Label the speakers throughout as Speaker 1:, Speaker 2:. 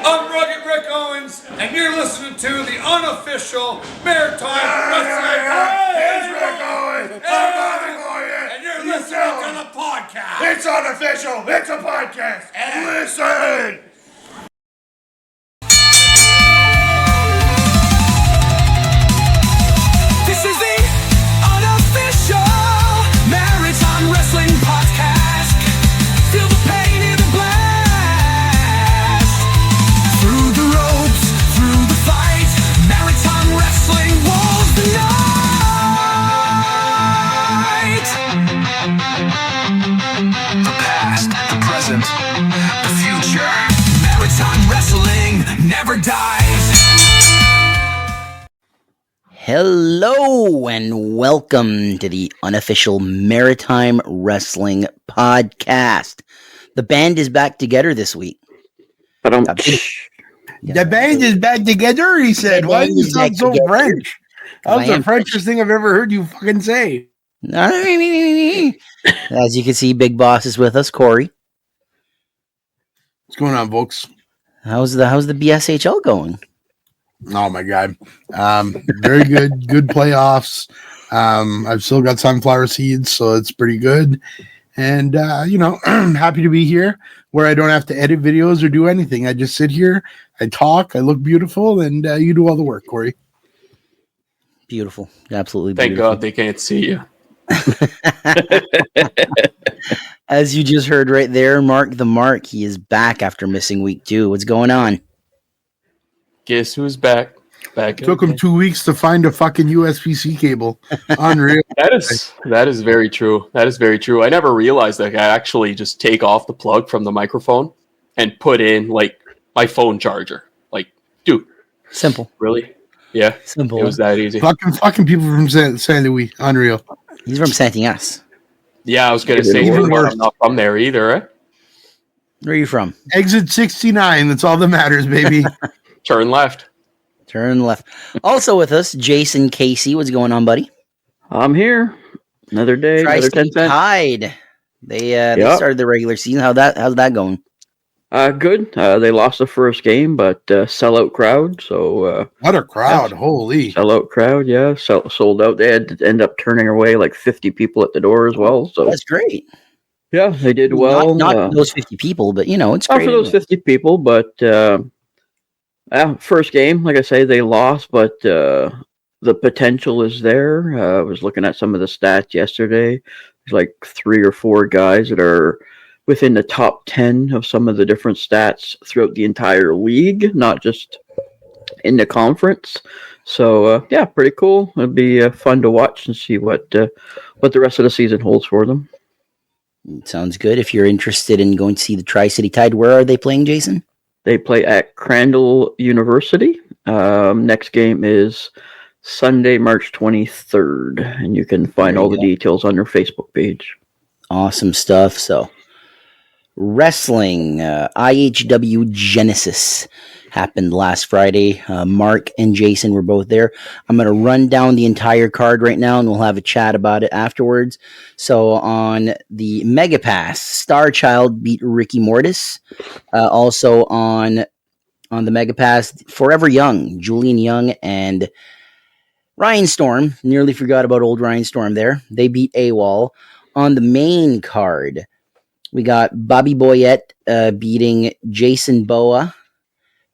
Speaker 1: I'm Rugged Rick Owens, and you're listening to the Unofficial Maritime Wrestling.
Speaker 2: It's Rick Owens. I'm Bobby Moyen.
Speaker 1: And you're listening to the podcast.
Speaker 2: It's unofficial. It's a podcast. And listen.
Speaker 3: This is the Unofficial Maritime Wrestling Podcast. Feel the pain in the blast. Through the ropes, through the fight, Maritime Wrestling walls the night. The past, the present, the future. Maritime Wrestling never dies.
Speaker 4: Hello and welcome to the Unofficial Maritime Wrestling Podcast. The band is back together this week.
Speaker 5: The band is back together, he said. Why do you sound so French? That was the Frenchest thing I've ever heard you fucking say.
Speaker 4: As you can see, Big Boss is with us, Corey.
Speaker 5: What's going on, folks?
Speaker 4: How's the BSHL going?
Speaker 5: Oh my god. Very good. Good playoffs. I've still got sunflower seeds, so it's pretty good. And I'm happy to be here where I don't have to edit videos or do anything. I just sit here, I talk, I look beautiful, and you do all the work, Corey.
Speaker 4: Beautiful. Absolutely
Speaker 6: Thank
Speaker 4: beautiful.
Speaker 6: God they can't see you.
Speaker 4: As you just heard right there, Mark the Mark, he is back after missing week 2. What's going on?
Speaker 6: Guess who's back?
Speaker 5: Took him 2 weeks to find a fucking USB-C cable. Unreal.
Speaker 6: That is very true. That is very true. I never realized that I actually just take off the plug from the microphone and put in like my phone charger. Like, dude,
Speaker 4: Simple.
Speaker 6: really? Yeah,
Speaker 4: Simple.
Speaker 6: It was that easy.
Speaker 5: Fucking people from San Luis. Unreal.
Speaker 4: He's from Santiago.
Speaker 6: Yeah, I was gonna say
Speaker 5: Even worse.
Speaker 6: I'm not from there either. Eh?
Speaker 4: Where are you from?
Speaker 5: Exit 69. That's all that matters, baby.
Speaker 6: Turn left.
Speaker 4: Turn left. Also with us, Jason Casey. What's going on, buddy?
Speaker 7: I'm here. Another day, another 10
Speaker 4: Tri-State
Speaker 7: cents.
Speaker 4: Tide. They
Speaker 7: Yep.
Speaker 4: started the regular season. How's that going?
Speaker 7: Good. They lost the first game, but sellout crowd. So
Speaker 5: What a crowd. Holy.
Speaker 7: sellout crowd, yeah, sold out. They had to end up turning away like 50 people at the door as well. So
Speaker 4: That's great.
Speaker 7: yeah, they did well.
Speaker 4: Not those 50 people, but it's
Speaker 7: Not
Speaker 4: great.
Speaker 7: for those 50 people, but first game, like I say, they lost, but the potential is there. I was looking at some of the stats yesterday. There's like 3 or 4 guys that are within the top 10 of some of the different stats throughout the entire league, not just in the conference. So, yeah, pretty cool. It'd be fun to watch and see what the rest of the season holds for them.
Speaker 4: Sounds good. If you're interested in going to see the Tri-City Tide, where are they playing, Jason?
Speaker 7: They play at Crandall University. Next game is Sunday, March 23rd, and you can find all the details on their Facebook page.
Speaker 4: Awesome stuff. So, wrestling, IHW Genesis happened last Friday. Mark and Jason were both there. I'm going to run down the entire card right now, and we'll have a chat about it afterwards. So, on the Mega Pass, Starchild beat Ricky Mortis. Also on the Mega Pass, Forever Young, Julian Young, and Ryan Storm. Nearly forgot about old Ryan Storm there. They beat AWOL. On the main card, we got Bobby Boyette beating Jason Boa.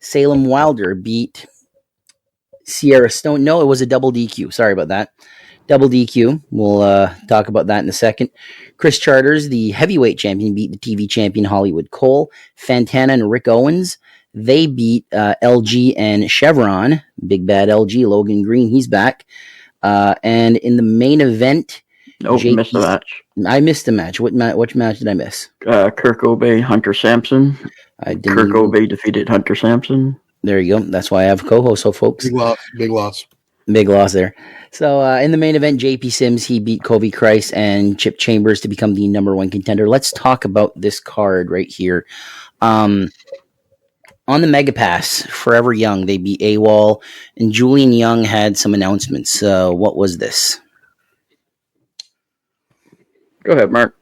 Speaker 4: Salem Wilder beat Sierra Stone. No, it was a double DQ. Sorry about that. Double DQ. We'll talk about that in a second. Chris Charters, the heavyweight champion, beat the TV champion Hollywood Cole. Fantana and Rick Owens, they beat LG and Chevron. Big bad LG, Logan Green, he's back. And in the main event...
Speaker 7: You missed the match.
Speaker 4: I missed the match. Which match did I miss?
Speaker 7: Kirk Obey, Hunter Sampson. Kirk Obey defeated Hunter Sampson.
Speaker 4: There you go. That's why I have co-host, so folks.
Speaker 5: Big loss.
Speaker 4: Big loss there. So in the main event, JP Sims, he beat Kobe Christ and Chip Chambers to become the number 1 contender. Let's talk about this card right here. On the Mega Pass, Forever Young, they beat AWOL, and Julian Young had some announcements. What was this?
Speaker 7: Go ahead, Mark.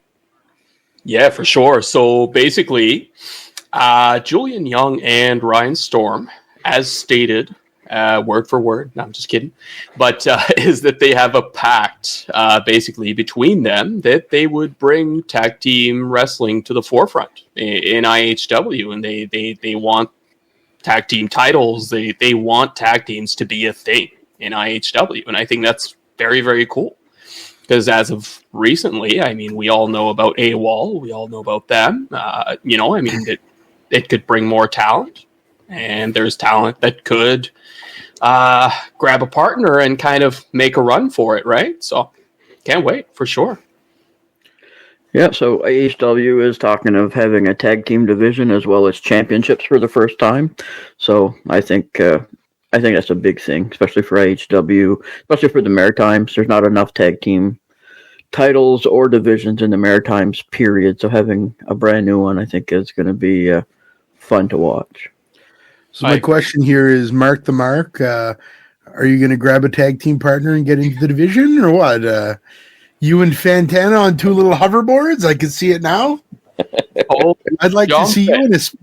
Speaker 6: Yeah, for sure. So basically, Julian Young and Ryan Storm, as stated, word for word, no, I'm just kidding, but is that they have a pact basically between them that they would bring tag team wrestling to the forefront in IHW, and they want tag team titles. They want tag teams to be a thing in IHW, and I think that's very, very cool. Because as of recently, I mean, we all know about AWOL. We all know about them. It could bring more talent. And there's talent that could grab a partner and kind of make a run for it, right? So can't wait, for sure.
Speaker 7: Yeah, so AHW is talking of having a tag team division as well as championships for the first time. So I think that's a big thing, especially for AHW, especially for the Maritimes. There's not enough tag team titles or divisions in the Maritimes, period. So having a brand new one, I think, is going to be fun to watch.
Speaker 5: So my question here is, Mark the Mark, are you going to grab a tag team partner and get into the division, or what? You and Fantana on two little hoverboards? I can see it now. I'd like to see you in this,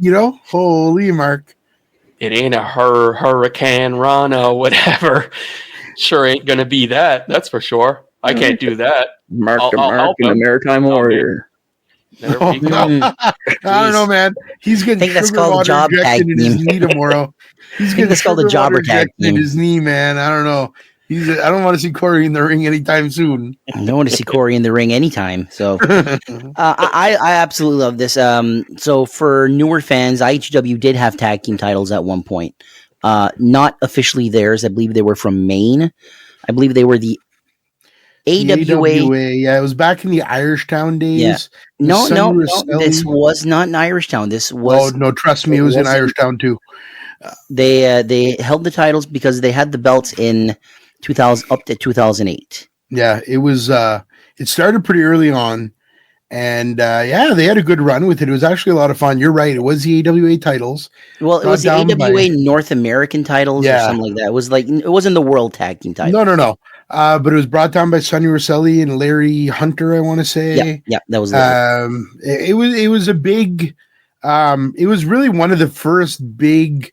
Speaker 5: holy Mark.
Speaker 6: It ain't a hurricane run or whatever. Sure ain't going to be that. That's for sure. I can't do that.
Speaker 7: Mark the Mark and the Maritime Warrior.
Speaker 6: There we go.
Speaker 5: I don't know, man. He's getting
Speaker 4: that's
Speaker 5: sugar
Speaker 4: called
Speaker 5: water
Speaker 4: job tag
Speaker 5: injected in his
Speaker 4: team.
Speaker 5: knee tomorrow. He's getting
Speaker 4: that's called a
Speaker 5: sugar
Speaker 4: jobber
Speaker 5: water
Speaker 4: tag
Speaker 5: injected in
Speaker 4: team.
Speaker 5: his knee, man. I don't know. I don't want to see Corey in the ring anytime soon.
Speaker 4: I don't want to see Corey in the ring anytime. So I absolutely love this. So for newer fans, IHW did have tag team titles at one point. Not officially theirs. I believe they were from Maine. I believe they were the AWA.
Speaker 5: Yeah, it was back in the Irishtown days.
Speaker 4: Yeah. No,
Speaker 5: Rosselli.
Speaker 4: this was not in Irishtown. This was.
Speaker 5: Oh no, trust me, it was in Irishtown too.
Speaker 4: They held the titles because they had the belts in 2000 up to 2008.
Speaker 5: Yeah, it was. It started pretty early on, and they had a good run with it. It was actually a lot of fun. You're right. It was the AWA titles.
Speaker 4: Well, it was the AWA North American titles or something like that. It was like it wasn't the World Tag Team title.
Speaker 5: No. But it was brought down by Sonny Rosselli and Larry Hunter, I want to say.
Speaker 4: Yeah, that was Larry.
Speaker 5: It was a big. It was really one of the first big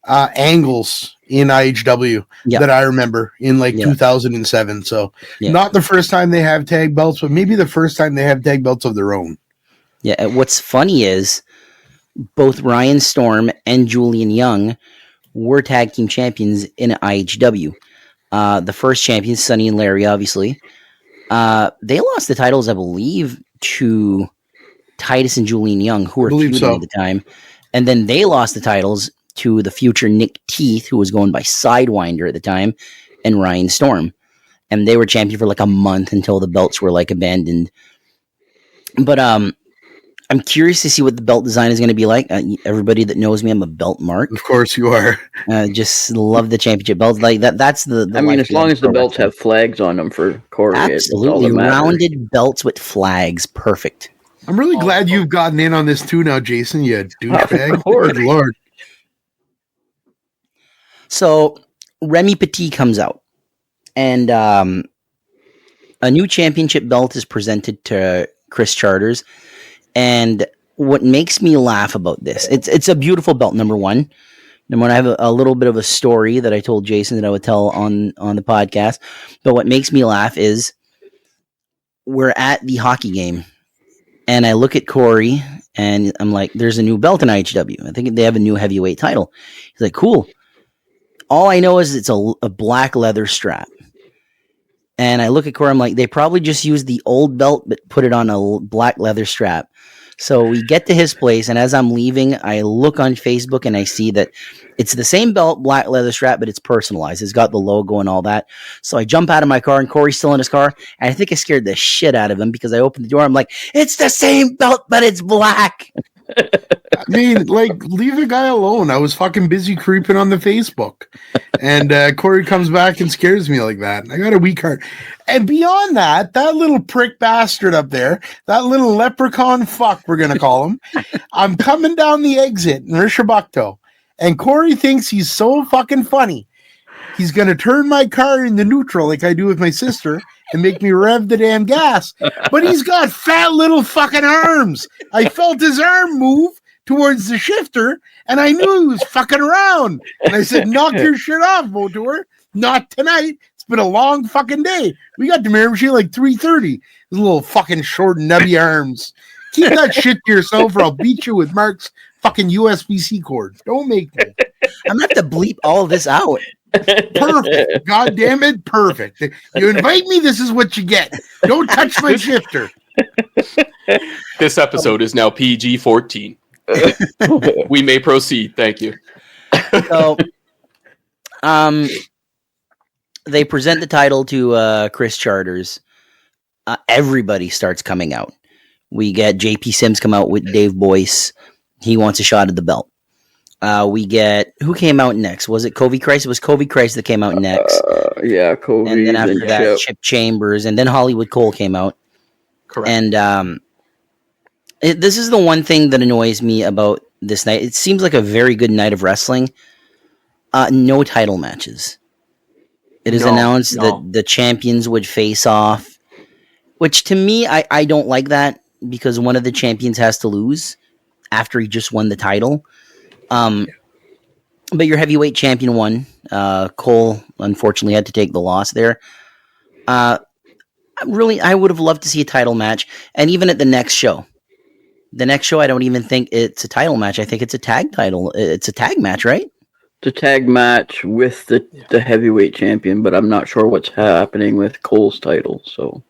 Speaker 5: angles in IHW that I remember in 2007. So not the first time they have tag belts, but maybe the first time they have tag belts of their own.
Speaker 4: Yeah. What's funny is both Ryan Storm and Julian Young were tag team champions in IHW. The first champions, Sonny and Larry, obviously. They lost the titles, I believe, to Titus and Julian Young, who were feuding at the time. And then they lost the titles to the future Nick Teeth, who was going by Sidewinder at the time, and Ryan Storm. And they were champion for like a month until the belts were like abandoned. But I'm curious to see what the belt design is going to be like. Everybody that knows me, I'm a belt mark.
Speaker 5: Of course you are.
Speaker 4: Just love the championship belts. Like that. That's the
Speaker 7: I mean, as long as the belts have flags on them for Corey.
Speaker 4: Absolutely. Rounded belts with flags. Perfect.
Speaker 5: I'm really glad you've gotten in on this too now, Jason. You douchebag.
Speaker 7: Good
Speaker 5: Lord.
Speaker 4: So Remy Petit comes out, and a new championship belt is presented to Chris Charters. And what makes me laugh about this, it's a beautiful belt, number one. And when I have a little bit of a story that I told Jason that I would tell on the podcast. But what makes me laugh is we're at the hockey game, and I look at Corey, and I'm like, there's a new belt in IHW. I think they have a new heavyweight title. He's like, cool. All I know is it's a black leather strap. And I look at Corey, I'm like, they probably just used the old belt, but put it on a black leather strap. So we get to his place, and as I'm leaving, I look on Facebook, and I see that it's the same belt, black leather strap, but it's personalized. It's got the logo and all that. So I jump out of my car, and Corey's still in his car, and I think I scared the shit out of him because I opened the door. I'm like, it's the same belt, but it's black.
Speaker 5: I mean, leave the guy alone. I was fucking busy creeping on the Facebook. And Corey comes back and scares me like that. I got a weak heart. And beyond that little prick bastard up there, that little leprechaun fuck, we're going to call him, I'm coming down the exit in Rishabukto, and Corey thinks he's so fucking funny. He's going to turn my car into neutral like I do with my sister and make me rev the damn gas. But he's got fat little fucking arms. I felt his arm move towards the shifter, and I knew he was fucking around. And I said, knock your shit off, Motor. Not tonight. It's been a long fucking day. We got to Mirror Machine like 3:30. His little fucking short nubby arms. Keep that shit to yourself, or I'll beat you with Mark's fucking USB-C cord. Don't make me.
Speaker 4: I'm going to have to bleep all this out.
Speaker 5: Perfect. God damn it. Perfect. You invite me, this is what you get. Don't touch my shifter.
Speaker 6: This episode is now PG-14. We may proceed. Thank you.
Speaker 4: So, they present the title to Chris Charters. Everybody starts coming out. We get JP Sims come out with Dave Boyce. He wants a shot at the belt. We get, who came out next? Was it Covey Christ? It was Covey Christ that came out next.
Speaker 7: Yeah, Covey.
Speaker 4: And then after that, Chip Chambers, and then Hollywood Cole came out.
Speaker 6: Correct.
Speaker 4: And this is the one thing that annoys me about this night. It seems like a very good night of wrestling. No title matches. It is announced that the champions would face off, which to me, I don't like that, because one of the champions has to lose after he just won the title. But your heavyweight champion won. Cole, unfortunately, had to take the loss there. I would have loved to see a title match. And even at the next show, I don't even think it's a title match. I think it's a tag title. It's a tag match, right?
Speaker 7: It's a tag match with the heavyweight champion, but I'm not sure what's happening with Cole's title. So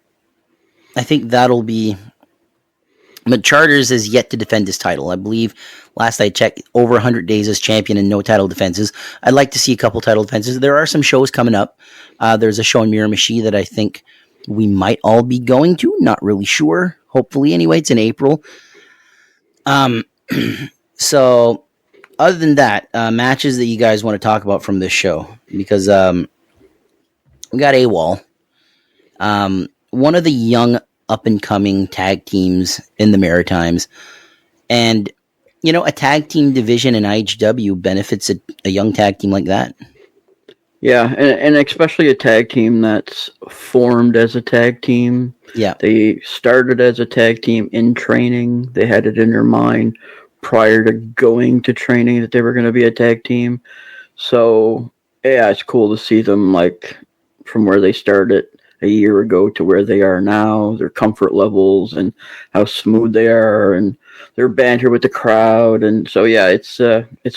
Speaker 4: I think that'll be... But Charters is yet to defend his title. I believe, last I checked, over 100 days as champion and no title defenses. I'd like to see a couple title defenses. There are some shows coming up. There's a show in Miramichi that I think we might all be going to. Not really sure. Hopefully, anyway. It's in April. So, other than that, matches that you guys want to talk about from this show. Because we got AWOL. One of the young up-and-coming tag teams in the Maritimes. And, a tag team division in IHW benefits a young tag team like that.
Speaker 7: Yeah, and especially a tag team that's formed as a tag team.
Speaker 4: Yeah.
Speaker 7: They started as a tag team in training. They had it in their mind prior to going to training that they were going to be a tag team. So, yeah, it's cool to see them, from where they started a year ago to where they are now, their comfort levels and how smooth they are and their banter with the crowd. And so, yeah, it's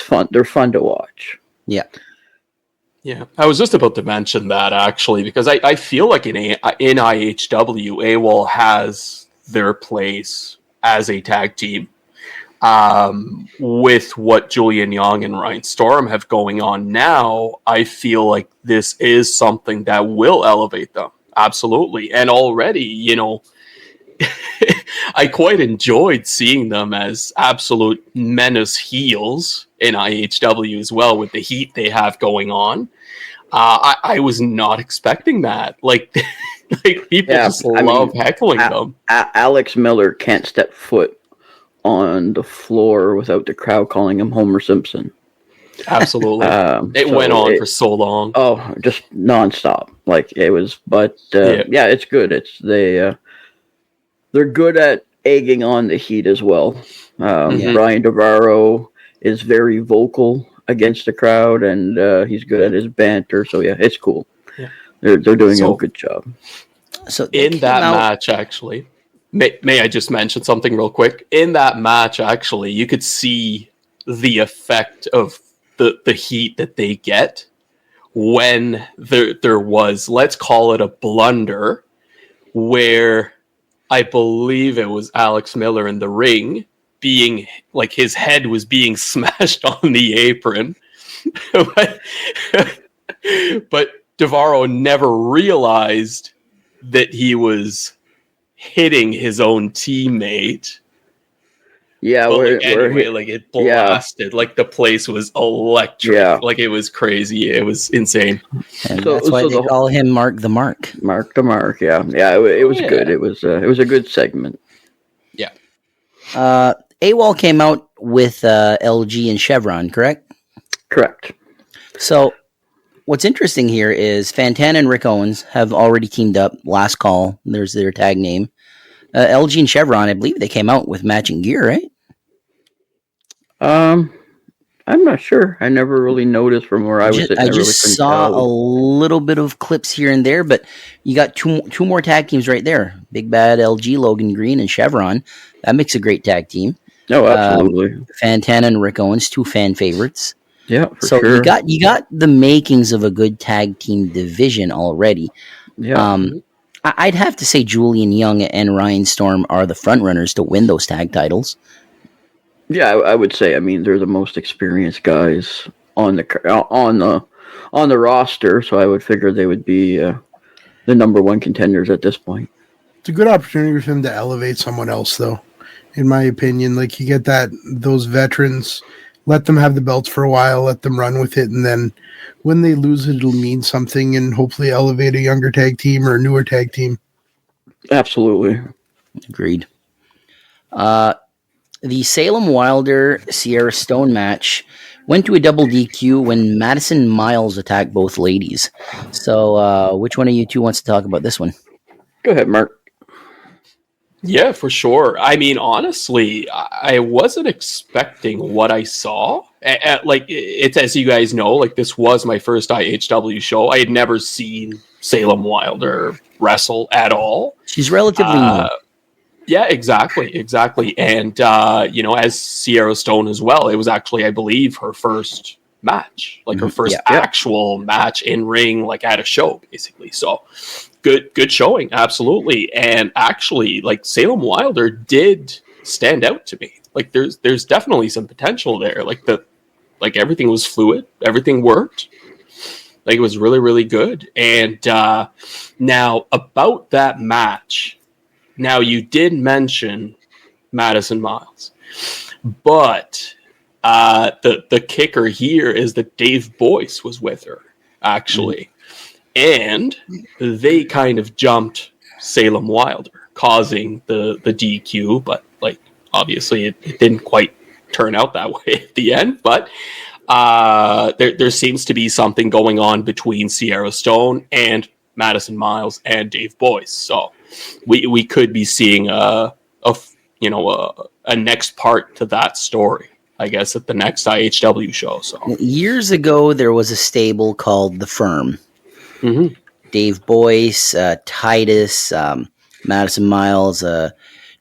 Speaker 7: fun. They're fun to watch.
Speaker 4: Yeah.
Speaker 6: Yeah, I was just about to mention that, actually, because I feel like in IHW, AWOL has their place as a tag team. With what Julian Young and Ryan Storm have going on now, I feel like this is something that will elevate them. Absolutely. And already, I quite enjoyed seeing them as absolute menace heels in IHW as well, with the heat they have going on. I was not expecting that. People love heckling them.
Speaker 7: Alex Miller can't step foot on the floor without the crowd calling him Homer Simpson.
Speaker 6: Absolutely. It went on for so long.
Speaker 7: Oh, just nonstop. It was, but yeah, it's good. They're good at egging on the heat as well. Brian DeVaro is very vocal against the crowd, and he's good at his banter. So yeah, it's cool. Yeah. They're doing a good job.
Speaker 4: So
Speaker 6: in that match, actually, may I just mention something real quick? In that match, actually, you could see the effect of the heat that they get when there was, let's call it a blunder, where I believe it was Alex Miller in the ring being, his head was being smashed on the apron. but DeVaro never realized that he was hitting his own teammate.
Speaker 7: Yeah,
Speaker 6: it blasted. Yeah. The place was electric. Yeah. It was crazy. It was insane.
Speaker 4: And that's why they call him Mark the Mark.
Speaker 7: Mark the Mark, yeah. Yeah, it was good. It was a good segment.
Speaker 6: Yeah.
Speaker 4: AWOL came out with LG and Chevron, correct?
Speaker 7: Correct.
Speaker 4: So, what's interesting here is Fantana and Rick Owens have already teamed up. Last Call, there's their tag name. LG and Chevron, I believe they came out with matching gear, right?
Speaker 7: Um, I'm not sure. I never really noticed from where I was sitting.
Speaker 4: I
Speaker 7: I really
Speaker 4: just
Speaker 7: couldn't
Speaker 4: saw a
Speaker 7: tell.
Speaker 4: little bit of clips here and there, but you got two more tag teams right there. Big Bad LG, Logan Green, and Chevron. That makes a great tag team.
Speaker 7: No, absolutely.
Speaker 4: Fantana and Rick Owens, two fan favorites.
Speaker 7: Yeah, for
Speaker 4: So
Speaker 7: sure.
Speaker 4: you got the makings of a good tag team division already.
Speaker 7: Yeah.
Speaker 4: I'd have to say Julian Young and Ryan Storm are the front runners to win those tag titles.
Speaker 7: Yeah, I would say. I mean, they're the most experienced guys on the roster, so I would figure they would be the number one contenders at this point.
Speaker 5: It's a good opportunity for him to elevate someone else, though, in my opinion. Like, you get those veterans, let them have the belts for a while, let them run with it, and then when they lose it, it'll mean something and hopefully elevate a younger tag team or a newer tag team.
Speaker 7: Absolutely.
Speaker 4: Agreed. The Salem Wilder Sierra Stone match went to a double DQ when Madison Miles attacked both ladies. So, which one of you two wants to talk about this one?
Speaker 7: Go ahead, Mark.
Speaker 6: Yeah, for sure. I mean, honestly, I wasn't expecting what I saw. Like, it's as you guys know, like, this was my first IHW show. I had never seen Salem Wilder wrestle at all.
Speaker 4: She's relatively new.
Speaker 6: Yeah, exactly. And, as Sierra Stone as well, it was actually, I believe, her first match, like her first actual match in ring, like at a show, basically. So good showing. Absolutely. And actually, like, Salem Wilder did stand out to me. Like, there's definitely some potential there. Like everything was fluid. Everything worked. Like, it was really, really good. And, now about that match, now, you did mention Madison Miles, but the kicker here is that Dave Boyce was with her, actually. And they kind of jumped Salem Wilder, causing the DQ, but, like, obviously it didn't quite turn out that way at the end. But there seems to be something going on between Sierra Stone and Madison Miles and Dave Boyce. So we could be seeing a next part to that story, I guess, at the next IHW show. So
Speaker 4: years ago, there was a stable called The Firm.
Speaker 6: Mm-hmm.
Speaker 4: Dave Boyce, Titus, Madison Miles,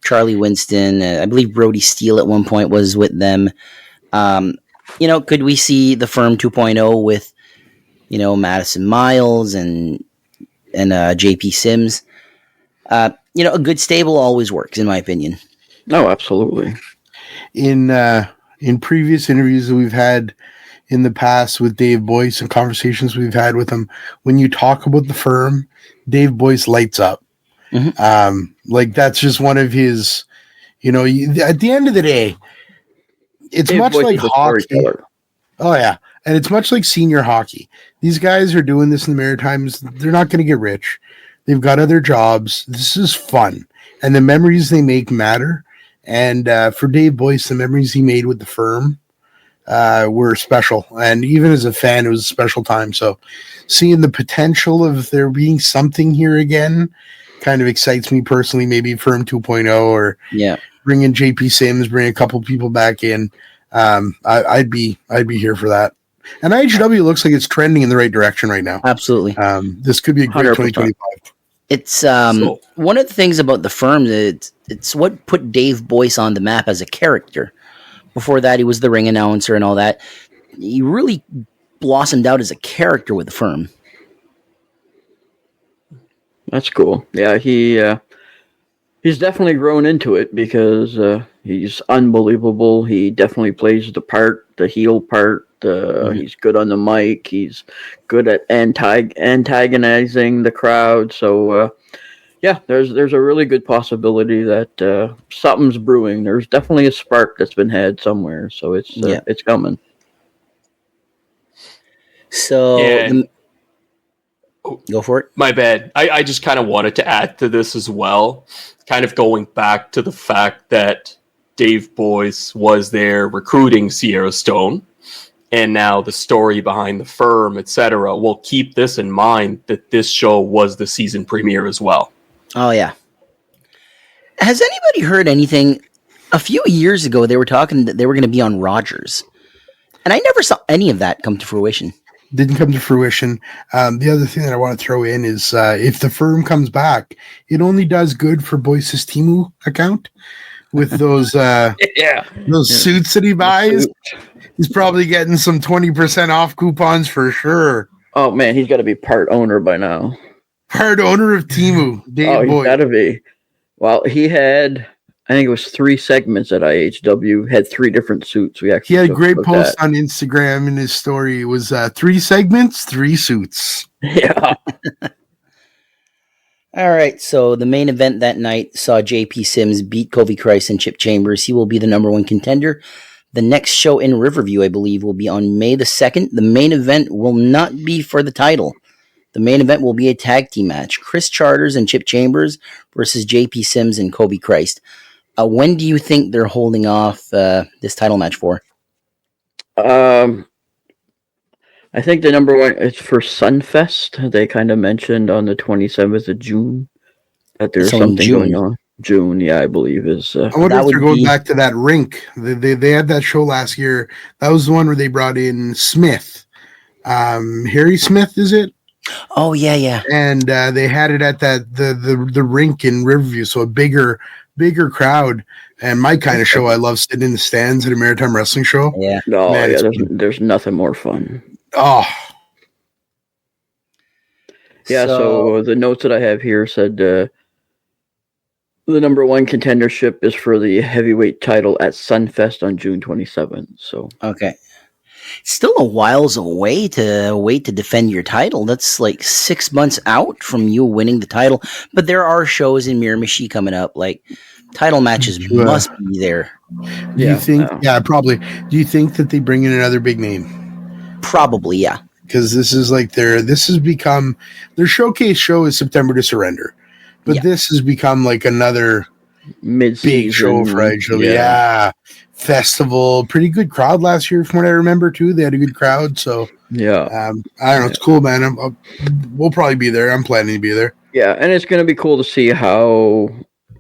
Speaker 4: Charlie Winston. I believe Brody Steele at one point was with them. Could we see The Firm 2.0 with, Madison Miles and JP Sims? A good stable always works, in my opinion.
Speaker 7: No, absolutely.
Speaker 5: In previous interviews that we've had in the past with Dave Boyce and conversations we've had with him, when you talk about The Firm, Dave Boyce lights up. Mm-hmm. Like, that's just one of his, at the end of the day, it's Dave much Boyce like hockey. Oh, yeah. And it's much like senior hockey. These guys are doing this in the Maritimes. They're not going to get rich. They've got other jobs. This is fun. And the memories they make matter. And for Dave Boyce, the memories he made with The Firm were special. And even as a fan, it was a special time. So seeing the potential of there being something here again kind of excites me personally. Maybe Firm 2.0 or bring in JP Sims, bring a couple people back in. I'd be here for that. And IHW looks like it's trending in the right direction right now.
Speaker 4: Absolutely.
Speaker 5: This could be a great 2025.
Speaker 4: It's one of the things about The Firm. It's what put Dave Boyce on the map as a character. Before that, he was the ring announcer and all that. He really blossomed out as a character with The Firm.
Speaker 7: That's cool. Yeah, he's definitely grown into it because he's unbelievable. He definitely plays the part, the heel part. He's good on the mic. He's good at antagonizing the crowd. So, there's a really good possibility that something's brewing. There's definitely a spark that's been had somewhere. So it's coming.
Speaker 4: So go for it.
Speaker 6: My bad. I just kind of wanted to add to this as well, kind of going back to the fact that Dave Boyce was there recruiting Sierra Stone. And now the story behind The Firm, etc. We'll keep this in mind that this show was the season premiere as well.
Speaker 4: Oh, yeah. Has anybody heard anything A few years ago, they were talking that they were going to be on Rogers, and I never saw any of that come to fruition.
Speaker 5: Didn't come to fruition. The other thing that I want to throw in is if the firm comes back, it only does good for Boyce's Timu account with those suits that he buys. He's probably getting some 20% off coupons for sure.
Speaker 7: Oh man, he's got to be part owner by now.
Speaker 5: Part owner of Timu.
Speaker 7: He's got to be. Well, he had, I think it was 3 segments at IHW, had 3 different suits.
Speaker 5: He had a great post on Instagram in his story. It was 3 segments, 3 suits.
Speaker 7: Yeah.
Speaker 4: All right, so the main event that night saw JP Sims beat Kobe Christ and Chip Chambers. He will be the number 1 contender. The next show in Riverview, I believe, will be on May the 2nd. The main event will not be for the title. The main event will be a tag team match. Chris Charters and Chip Chambers versus JP Sims and Kobe Christ. When do you think they're holding off this title match for?
Speaker 7: I think the number 1 is for Sunfest. They kind of mentioned on the 27th of June that there's something going on. June, yeah, I believe is.
Speaker 5: I wonder if they're going back to that rink. They had that show last year. That was the one where they brought in Smith. Harry Smith, is it?
Speaker 4: Oh, yeah.
Speaker 5: And they had it at the rink in Riverview, so a bigger crowd. And my kind of show, I love sitting in the stands at a Maritime Wrestling show.
Speaker 4: Yeah.
Speaker 7: No, man, there's nothing more fun.
Speaker 5: Oh.
Speaker 7: Yeah, so the notes that I have here said the number 1 contendership is for the heavyweight title at Sunfest on June 27th. So
Speaker 4: okay. Still a whiles away to wait to defend your title. That's like 6 months out from you winning the title. But there are shows in Miramichi coming up. Like title matches must be there.
Speaker 5: Do you think? Yeah, probably. Do you think that they bring in another big name?
Speaker 4: Probably, yeah.
Speaker 5: Because this has become their showcase show is September to Surrender, but this has become like another big show for IHW. Yeah, festival, pretty good crowd last year from what I remember too. They had a good crowd, so
Speaker 7: yeah.
Speaker 5: I don't know, it's cool, man. We'll probably be there. I'm planning to be there.
Speaker 7: Yeah, and it's going to be cool to see how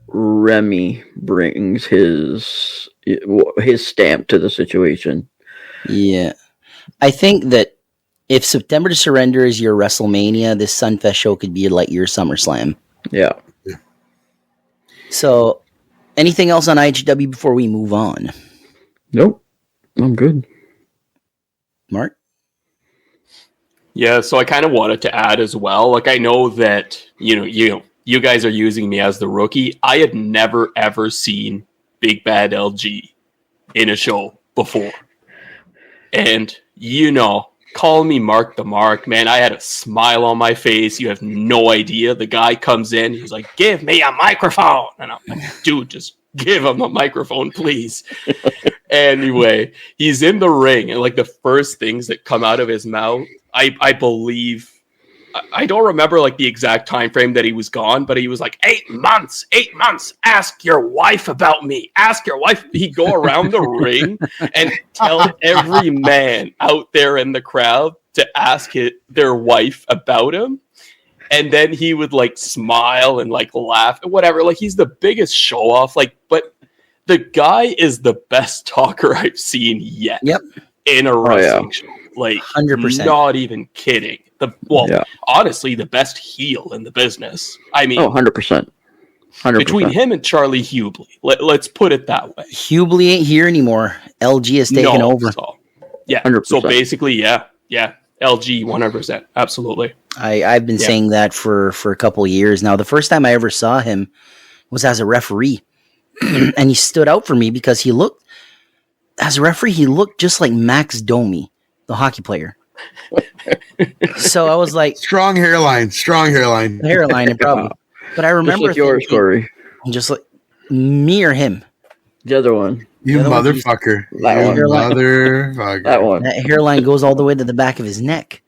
Speaker 7: Remy brings his stamp to the situation.
Speaker 4: Yeah, I think that if September to Surrender is your WrestleMania, this Sunfest show could be like your SummerSlam.
Speaker 7: Yeah.
Speaker 4: So, anything else on IHW before we move on?
Speaker 7: Nope. I'm good.
Speaker 4: Mark?
Speaker 6: Yeah, so I kind of wanted to add as well. Like, I know that, you guys are using me as the rookie. I had never, ever seen Big Bad LG in a show before. And, call me Mark the Mark, man. I had a smile on my face. You have no idea. The guy comes in. He's like, give me a microphone. And I'm like, dude, just give him a microphone, please. Anyway, he's in the ring. And like the first things that come out of his mouth, I believe, I don't remember like the exact time frame that he was gone, but he was like, 8 months, ask your wife about me, ask your wife. He'd go around the ring and tell every man out there in the crowd to ask their wife about him. And then he would like smile and like laugh and whatever. Like he's the biggest show off. Like, but the guy is the best talker I've seen yet.
Speaker 4: Yep.
Speaker 6: In a wrestling show. Like
Speaker 4: 100%.
Speaker 6: Not even kidding. Honestly, the best heel in the business. I mean,
Speaker 7: 100%. 100%.
Speaker 6: Between him and Charlie Hubley. Let's put it that way.
Speaker 4: Hubley ain't here anymore. LG has taken over.
Speaker 6: So, yeah.
Speaker 7: 100%.
Speaker 6: So basically, yeah. LG 100%. Absolutely.
Speaker 4: I've been saying that for a couple of years now. The first time I ever saw him was as a referee. And he stood out for me because he looked just like Max Domi, the hockey player. So I was like,
Speaker 5: strong hairline,
Speaker 4: and probably. But I remember
Speaker 7: just like yours, Corey.
Speaker 4: Just like me or him.
Speaker 7: The other one.
Speaker 5: You motherfucker.
Speaker 7: That one.
Speaker 4: That hairline goes all the way to the back of his neck.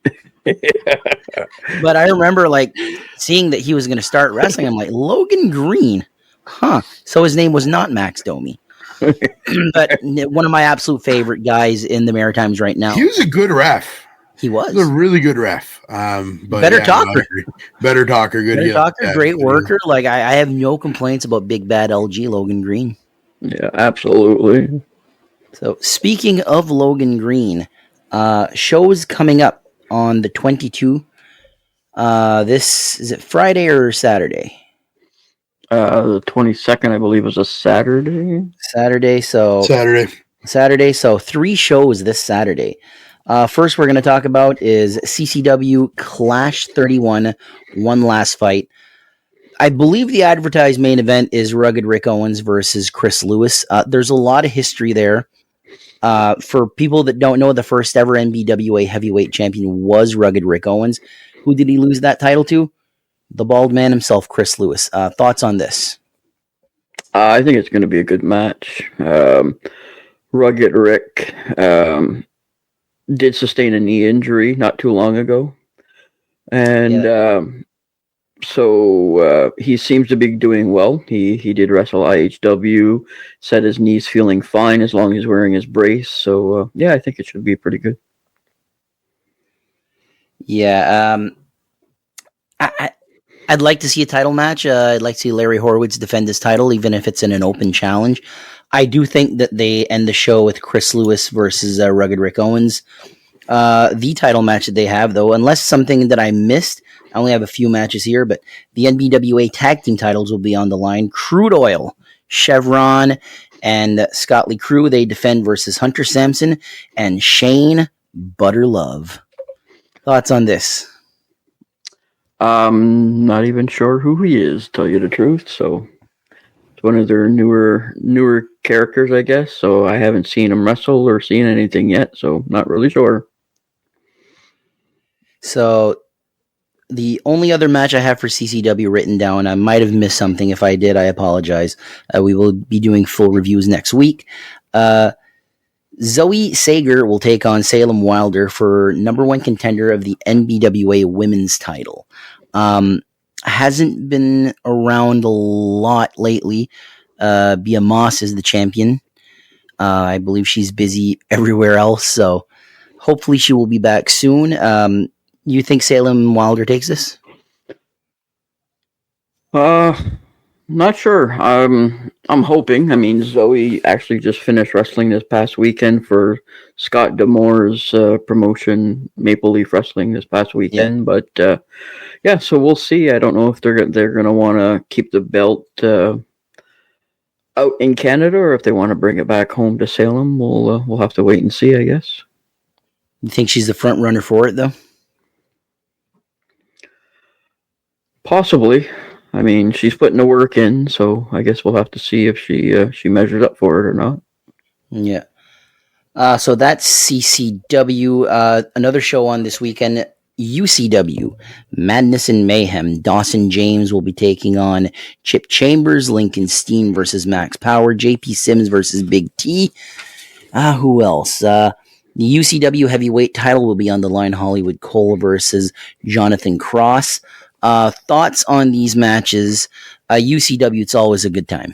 Speaker 4: But I remember like seeing that he was going to start wrestling. I'm like, Logan Green. Huh. So his name was not Max Domi. But one of my absolute favorite guys in the Maritimes right now.
Speaker 5: He was a good ref.
Speaker 4: He was.
Speaker 5: He was a really good ref. But
Speaker 4: better talker.
Speaker 5: Better talker. Good
Speaker 4: better
Speaker 5: heel.
Speaker 4: talker. Great worker. Like I have no complaints about Big Bad LG Logan Green.
Speaker 7: Yeah, absolutely.
Speaker 4: So speaking of Logan Green, shows coming up on the 22. This is it Friday or Saturday?
Speaker 7: The 22nd, I believe, was a Saturday.
Speaker 4: Saturday. So 3 shows this Saturday. First, we're going to talk about is CCW Clash 31, One Last Fight. I believe the advertised main event is Rugged Rick Owens versus Chris Lewis. There's a lot of history there. For people that don't know, the first ever NBWA heavyweight champion was Rugged Rick Owens. Who did he lose that title to? The bald man himself, Chris Lewis. Thoughts on this?
Speaker 7: I think it's going to be a good match. Rugged Rick did sustain a knee injury not too long ago. And so he seems to be doing well. He did wrestle IHW, said his knee's feeling fine as long as he's wearing his brace. So, yeah, I think it should be pretty good.
Speaker 4: Yeah, I'd like to see a title match. I'd like to see Larry Horowitz defend his title, even if it's in an open challenge. I do think that they end the show with Chris Lewis versus Rugged Rick Owens. The title match that they have, though, unless something that I missed, I only have a few matches here, but the NBWA tag team titles will be on the line. Crude Oil, Chevron, and Scott Lee Crew, they defend versus Hunter Sampson and Shane Butterlove. Thoughts on this?
Speaker 7: Not even sure who he is, to tell you the truth. So it's one of their newer characters, I guess. So I haven't seen him wrestle or seen anything yet. So not really sure.
Speaker 4: So the only other match I have for CCW written down, I might have missed something. If I did, I apologize. We will be doing full reviews next week. Zoe Sager will take on Salem Wilder for number 1 contender of the NBWA women's title. Hasn't been around a lot lately. Bia Moss is the champion. I believe she's busy everywhere else, so hopefully she will be back soon. You think Salem Wilder takes this?
Speaker 7: Not sure. I'm hoping. I mean, Zoe actually just finished wrestling this past weekend for Scott D'Amore's promotion, Maple Leaf Wrestling, this past weekend. Yeah. But yeah, so we'll see. I don't know if they're going to want to keep the belt out in Canada or if they want to bring it back home to Salem. We'll have to wait and see, I guess.
Speaker 4: You think she's the front runner for it, though?
Speaker 7: Possibly. I mean, she's putting the work in, so I guess we'll have to see if she measured up for it or not.
Speaker 4: Yeah. So that's CCW. Another show on this weekend, UCW Madness and Mayhem. Dawson James will be taking on Chip Chambers, Lincoln Steen versus Max Power, JP Sims versus Big T. Who else? The UCW heavyweight title will be on the line. Hollywood Cole versus Jonathan Cross. Thoughts on these matches? UCW, it's always a good time.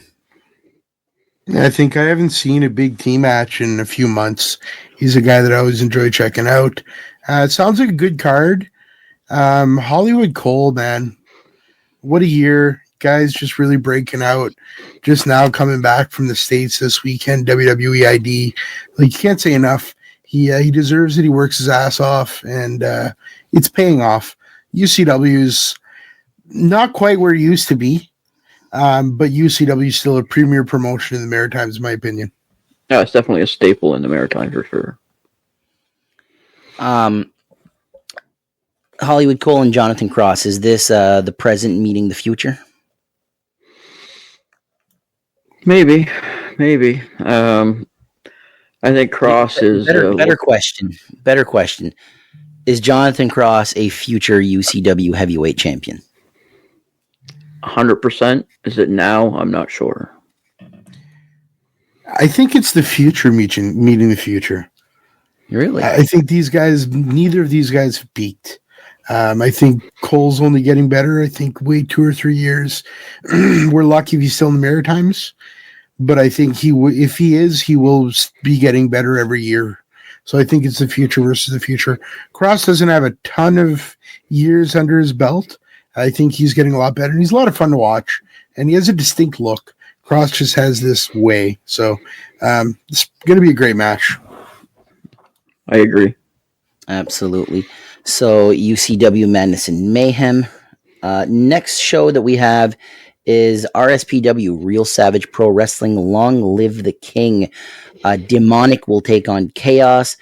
Speaker 5: I think I haven't seen a Big T match in a few months. He's a guy that I always enjoy checking out. It sounds like a good card. Hollywood Cole, man. What a year. Guy's just really breaking out. Just now coming back from the States this weekend, WWE ID. Like, you can't say enough. He deserves it. He works his ass off, and it's paying off. UCW's not quite where it used to be, but UCW is still a premier promotion in the Maritimes, in my opinion.
Speaker 7: Yeah, it's definitely a staple in the Maritime for sure.
Speaker 4: Hollywood Cole and Jonathan Cross, is this the present meeting the future?
Speaker 7: Maybe. I think Cross is...
Speaker 4: Better question. Is Jonathan Cross a future UCW heavyweight champion?
Speaker 7: 100%. Is it now? I'm not sure.
Speaker 5: I think it's the future meeting the future.
Speaker 4: Really?
Speaker 5: I think neither of these guys have peaked. I think Cole's only getting better. I think wait 2 or 3 years. We're lucky if he's still in the Maritimes. But I think if he is, he will be getting better every year. So I think it's the future versus the future. Cross doesn't have a ton of years under his belt. I think he's getting a lot better. And he's a lot of fun to watch. And he has a distinct look. Cross just has this way. So it's going to be a great match.
Speaker 7: I agree.
Speaker 4: Absolutely. So UCW Madness and Mayhem. Next show that we have is RSPW, Real Savage Pro Wrestling. Long Live the King. Demonic will take on Chaos.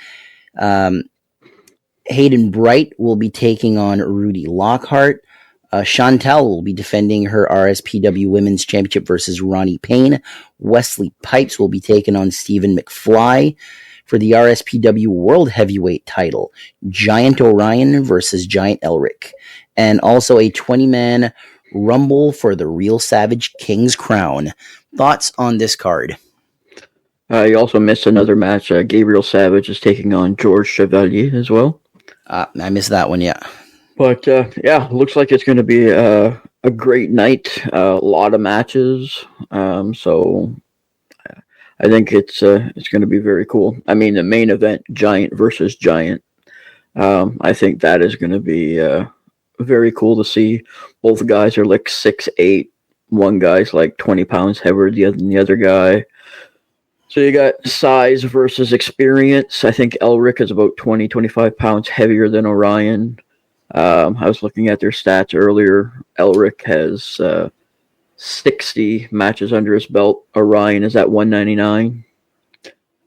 Speaker 4: Hayden Bright will be taking on Rudy Lockhart. Chantel will be defending her RSPW Women's Championship versus Ronnie Payne. Wesley Pipes will be taking on Stephen McFly for the RSPW World Heavyweight title. Giant Orion versus Giant Elric. And also a 20-man Rumble for the Real Savage King's Crown. Thoughts on this card?
Speaker 7: You also missed another match. Gabriel Savage is taking on George Chevalier as well.
Speaker 4: I missed that one, yeah.
Speaker 7: But yeah, looks like it's going to be a great night. A lot of matches. So I think it's going to be very cool. I mean, the main event, Giant versus Giant. I think that is going to be very cool to see. Both guys are like 6'8". One guy's like 20 pounds heavier than the other guy. So you got size versus experience. I think Elric is about 20, 25 pounds heavier than Orion. I was looking at their stats earlier. Elric has 60 matches under his belt. Orion is at 199.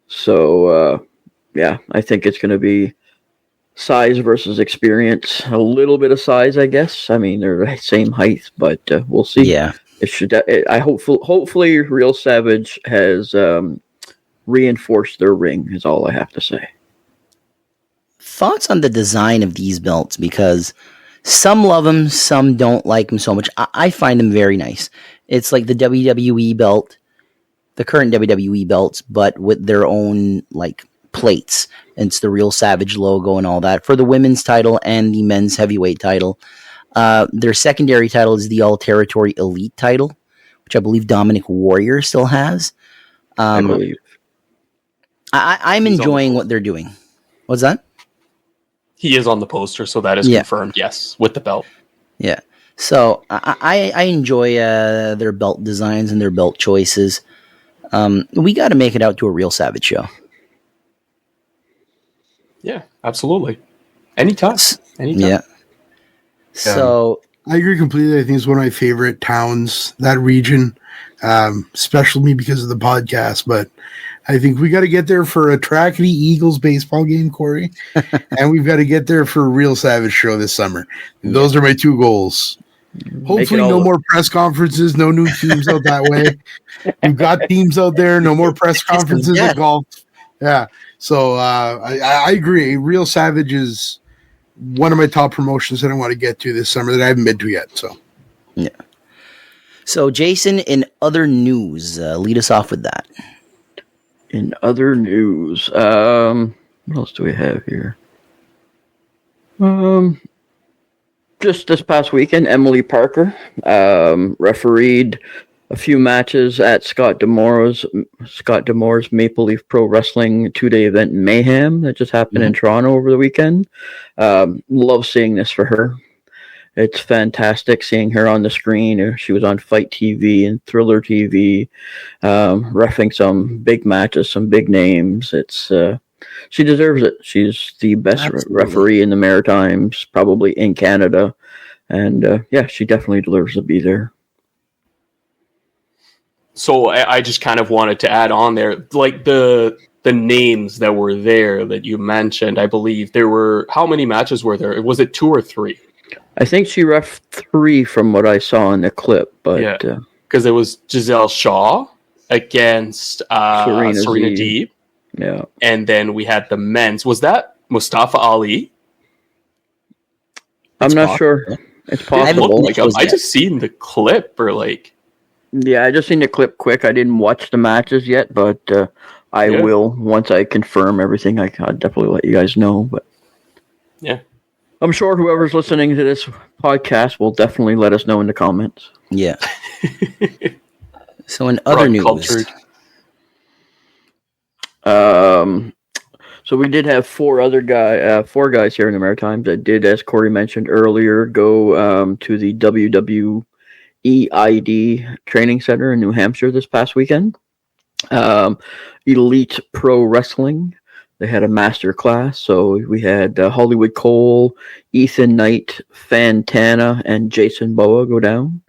Speaker 7: So, yeah, I think it's going to be size versus experience. A little bit of size, I guess. I mean, they're the same height, but we'll see.
Speaker 4: Yeah.
Speaker 7: It should. Hopefully, Real Savage has reinforced their ring, is all I have to say.
Speaker 4: Thoughts on the design of these belts, because some love them, some don't like them so much. I find them very nice. It's like the WWE belt, the current WWE belts, but with their own like plates. And it's the Real Savage logo and all that for the women's title and the men's heavyweight title. Their secondary title is the All Territory Elite title, which I believe Dominic Warrior still has.
Speaker 7: I believe.
Speaker 4: I'm enjoying what they're doing. What's that?
Speaker 6: He is on the poster, so that is confirmed, yes, with the belt.
Speaker 4: Yeah. So I enjoy their belt designs and their belt choices. We got to make it out to a Real Savage show.
Speaker 6: Yeah, absolutely. Anytime.
Speaker 4: Yeah. So
Speaker 5: I agree completely. I think it's one of my favorite towns, that region, especially me because of the podcast. But I think we got to get there for a Trackety Eagles baseball game, Corey, and we've got to get there for a Real Savage show this summer. Those are my two goals. Hopefully, no more press conferences, no new teams out that way. We've got teams out there, no more press conferences at golf. Yeah. So I agree. Real Savage is one of my top promotions that I want to get to this summer that I haven't been to yet. So,
Speaker 4: yeah. So, Jason, in other news, lead us off with that.
Speaker 7: In other news, what else do we have here? Just this past weekend, Emily Parker refereed a few matches at Scott D'Amore's Maple Leaf Pro Wrestling 2-day event in Mayhem that just happened in Toronto over the weekend. Love seeing this for her. It's fantastic seeing her on the screen. She was on Fight TV and Thriller TV, reffing some big matches, some big names. It's she deserves it. She's the best referee in the Maritimes, probably in Canada, and yeah, she definitely deserves to be there.
Speaker 6: So I just kind of wanted to add on there, like the names that were there that you mentioned. I believe there were, how many matches were there? Was it 2 or 3?
Speaker 7: I think she ref 3 from what I saw in the clip, but
Speaker 6: yeah, because it was Giselle Shaw against Serena Deeb.
Speaker 7: Yeah,
Speaker 6: and then we had the men's. Was that Mustafa Ali?
Speaker 7: I'm not sure. It's possible.
Speaker 6: I just seen the clip, or like.
Speaker 7: Yeah, I just seen the clip quick. I didn't watch the matches yet, but I will once I confirm everything. I'll definitely let you guys know. But
Speaker 6: yeah.
Speaker 7: I'm sure whoever's listening to this podcast will definitely let us know in the comments.
Speaker 4: Yeah. So in other news,
Speaker 7: so we did have 4 guys here in the Maritimes that did, as Corey mentioned earlier, go to the WWE EID Training Center in New Hampshire this past weekend. Elite Pro Wrestling. They had a master class, so we had Hollywood Cole, Ethan Knight, Fantana, and Jason Boa go down.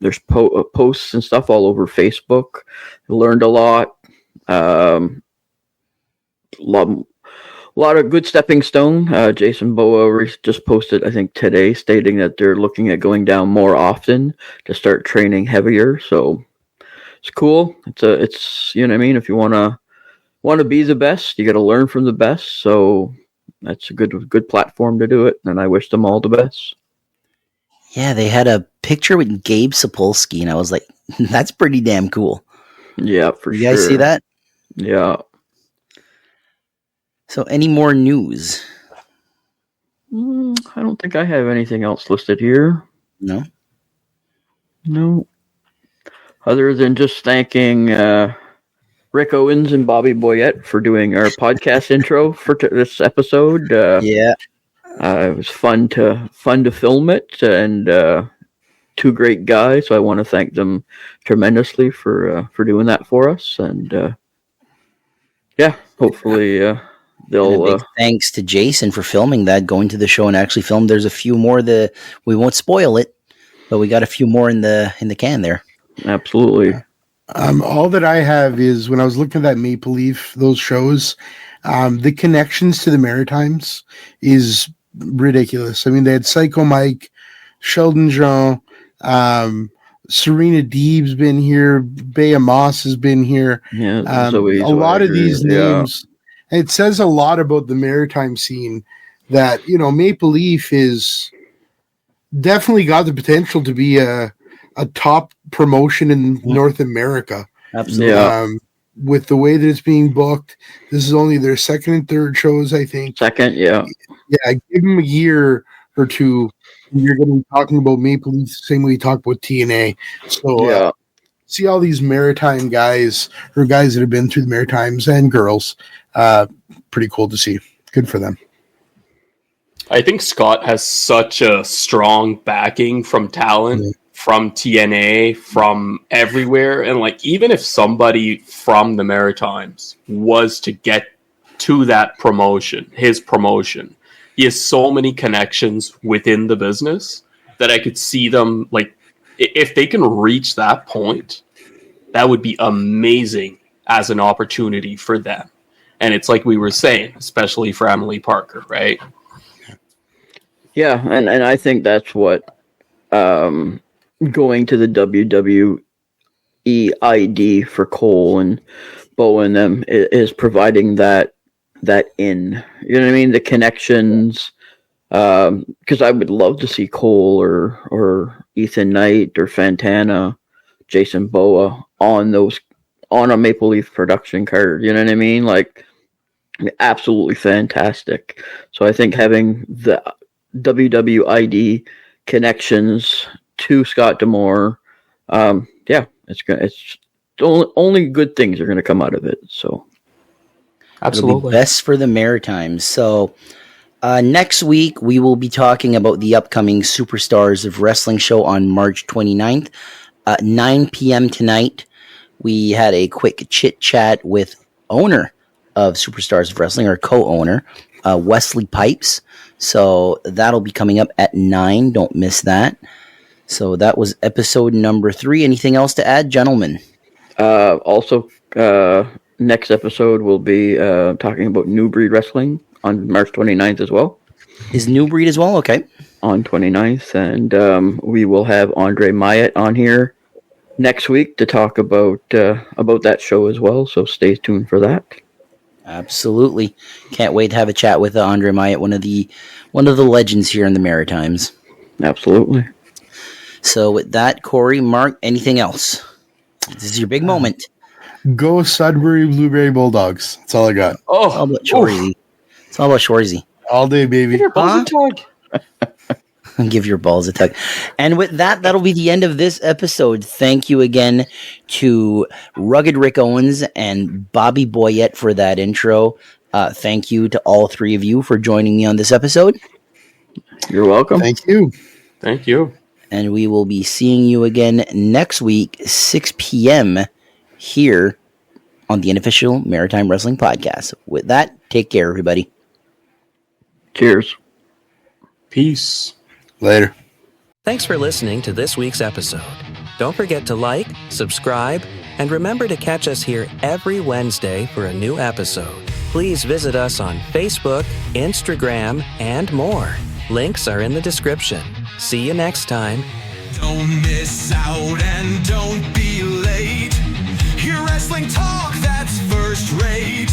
Speaker 7: There's posts and stuff all over Facebook. Learned a lot. Lot of good stepping stone. Jason Boa just posted, I think today, stating that they're looking at going down more often to start training heavier. So it's cool. It's you know what I mean. If you want to be the best, you got to learn from the best. So that's a good platform to do it. And I wish them all the best.
Speaker 4: Yeah, they had a picture with Gabe Sapolsky, and I was like, that's pretty damn cool.
Speaker 7: Yeah, for
Speaker 4: you
Speaker 7: sure.
Speaker 4: You guys see that?
Speaker 7: Yeah.
Speaker 4: So, any more news?
Speaker 7: I don't think I have anything else listed here.
Speaker 4: No?
Speaker 7: No. Other than just thanking Rick Owens and Bobby Boyette for doing our podcast intro for this episode.
Speaker 4: Yeah.
Speaker 7: It was fun to film it, and two great guys. So I want to thank them tremendously for doing that for us. And yeah, hopefully they'll.
Speaker 4: Big thanks to Jason for filming that, going to the show and actually filmed. There's a few more that we won't spoil it, but we got a few more in the can there.
Speaker 7: Absolutely.
Speaker 5: All that I have is when I was looking at that Maple Leaf, those shows, the connections to the Maritimes is ridiculous. I mean, they had Psycho Mike, Sheldon Jean, Serena Deeb's been here, Bea Moss has been here.
Speaker 7: Yeah,
Speaker 5: a lot of these names. Yeah. It says a lot about the maritime scene that, you know, Maple Leaf is definitely got the potential to be a top promotion in North America.
Speaker 4: Absolutely.
Speaker 7: Yeah.
Speaker 5: With the way that it's being booked, this is only their second and third shows, I think.
Speaker 7: Second, yeah.
Speaker 5: Yeah, give them a year or two, and you're going to be talking about Maple Leaf the same way you talk about TNA. So,
Speaker 7: yeah.
Speaker 5: See all these maritime guys, or guys that have been through the Maritimes, and girls. Pretty cool to see. Good for them.
Speaker 6: I think Scott has such a strong backing from talent, from TNA, from everywhere. And like, even if somebody from the Maritimes was to get to that promotion, his promotion, he has so many connections within the business that I could see them, like, if they can reach that point, that would be amazing as an opportunity for them. And it's like we were saying, especially for Emily Parker, right?
Speaker 7: Yeah, and I think that's what going to the WWE ID for Cole and Bo and them is providing that in. You know what I mean? The connections. Because I would love to see Cole or Ethan Knight or Fantana, Jason Boa on a Maple Leaf production card. You know what I mean? Like, absolutely fantastic. So I think having the WWID connections to Scott D'Amore, it's only good things are going to come out of it. So
Speaker 6: absolutely
Speaker 4: best for the Maritimes. So next week we will be talking about the upcoming Superstars of Wrestling show on March 29th, 9 p.m. tonight. We had a quick chit chat with owner of Superstars of Wrestling, or co-owner, Wesley Pipes. So that'll be coming up at 9. Don't miss that. So that was episode number 3. Anything else to add, gentlemen?
Speaker 7: Also, next episode we'll be talking about New Breed Wrestling on March 29th as well.
Speaker 4: Is New Breed as well? Okay.
Speaker 7: On 29th. And we will have Andre Myatt on here next week to talk about that show as well. So stay tuned for that.
Speaker 4: Absolutely. Can't wait to have a chat with Andre Myatt, one of the legends here in the Maritimes.
Speaker 7: Absolutely.
Speaker 4: So with that, Corey, Mark, anything else? This is your big moment.
Speaker 5: Go Sudbury Blueberry Bulldogs. That's all I got.
Speaker 4: Oh, it's all about Shorzy. It's all about Shorzy.
Speaker 5: All day, baby.
Speaker 6: Give your balls a tug.
Speaker 4: Give your balls a tug. And with that, that'll be the end of this episode. Thank you again to Rugged Rick Owens and Bobby Boyette for that intro. Thank you to all three of you for joining me on this episode.
Speaker 7: You're welcome.
Speaker 5: Thank you.
Speaker 6: Thank you.
Speaker 4: and we will be seeing you again next week, 6 p.m. here on the Unofficial Maritime Wrestling Podcast. With that, take care, everybody.
Speaker 7: Cheers.
Speaker 6: Peace.
Speaker 5: Later.
Speaker 8: Thanks for listening to this week's episode. Don't forget to like, subscribe, and remember to catch us here every Wednesday for a new episode. Please visit us on Facebook, Instagram, and more. Links are in the description. See you next time.
Speaker 3: Don't miss out and don't be late. Hear wrestling talk that's first rate.